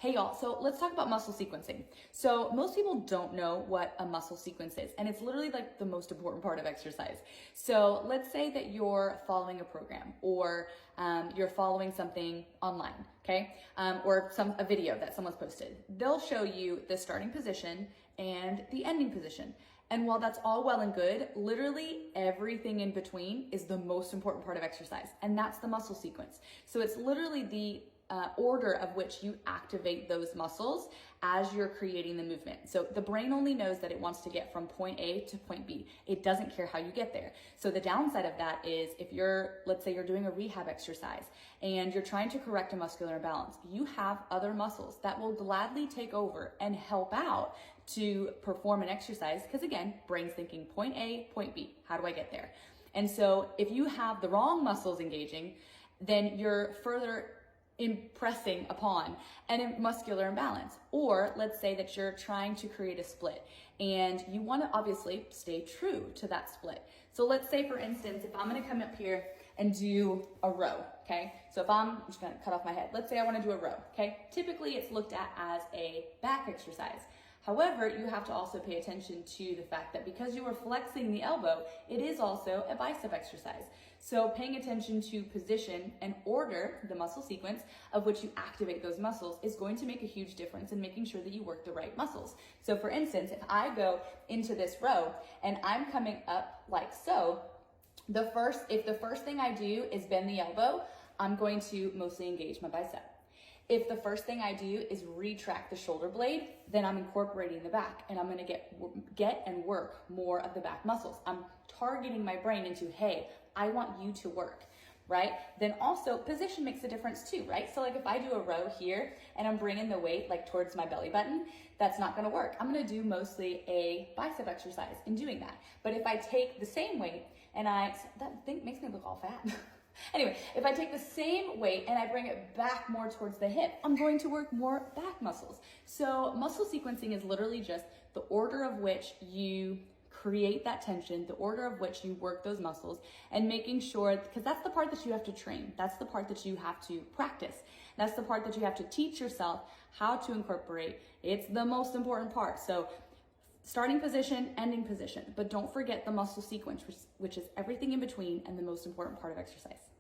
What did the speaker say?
Hey y'all, so let's talk about muscle sequencing. So most people don't know what a muscle sequence is, and it's literally like the most important part of exercise. So let's say that you're following a program or you're following something online, okay? Or a video that someone's posted. They'll show you the starting position and the ending position. And while that's all well and good, literally everything in between is the most important part of exercise, and that's the muscle sequence. So it's literally the order of which you activate those muscles as you're creating the movement. So the brain only knows that it wants to get from point A to point B. It doesn't care how you get there. So the downside of that is if let's say you're doing a rehab exercise and you're trying to correct a muscular imbalance, you have other muscles that will gladly take over and help out to perform an exercise. Because again, brain's thinking point A, point B. How do I get there? And so if you have the wrong muscles engaging, then you're further impressing upon a muscular imbalance. Or let's say that you're trying to create a split and you want to obviously stay true to that split. So let's say, for instance, if I'm going to come up here and do a row, okay? So if I'm just going to cut off my head, let's say I want to do a row, okay? Typically it's looked at as a back exercise. However, you have to also pay attention to the fact that because you are flexing the elbow, it is also a bicep exercise. So paying attention to position and order, the muscle sequence of which you activate those muscles, is going to make a huge difference in making sure that you work the right muscles. So for instance, if I go into this row and I'm coming up like so, if the first thing I do is bend the elbow, I'm going to mostly engage my bicep. If the first thing I do is retract the shoulder blade, then I'm incorporating the back and I'm gonna get and work more of the back muscles. I'm targeting my brain into, hey, I want you to work, right? Then also position makes a difference too, right? So like if I do a row here and I'm bringing the weight like towards my belly button, that's not gonna work. I'm gonna do mostly a bicep exercise in doing that. But if I take the same weight and that thing makes me look all fat. Anyway, if I take the same weight and I bring it back more towards the hip, I'm going to work more back muscles. So muscle sequencing is literally just the order of which you create that tension, the order of which you work those muscles, and making sure, because that's the part that you have to train. That's the part that you have to practice. That's the part that you have to teach yourself how to incorporate. It's the most important part. So starting position, ending position, but don't forget the muscle sequence, which is everything in between and the most important part of exercise.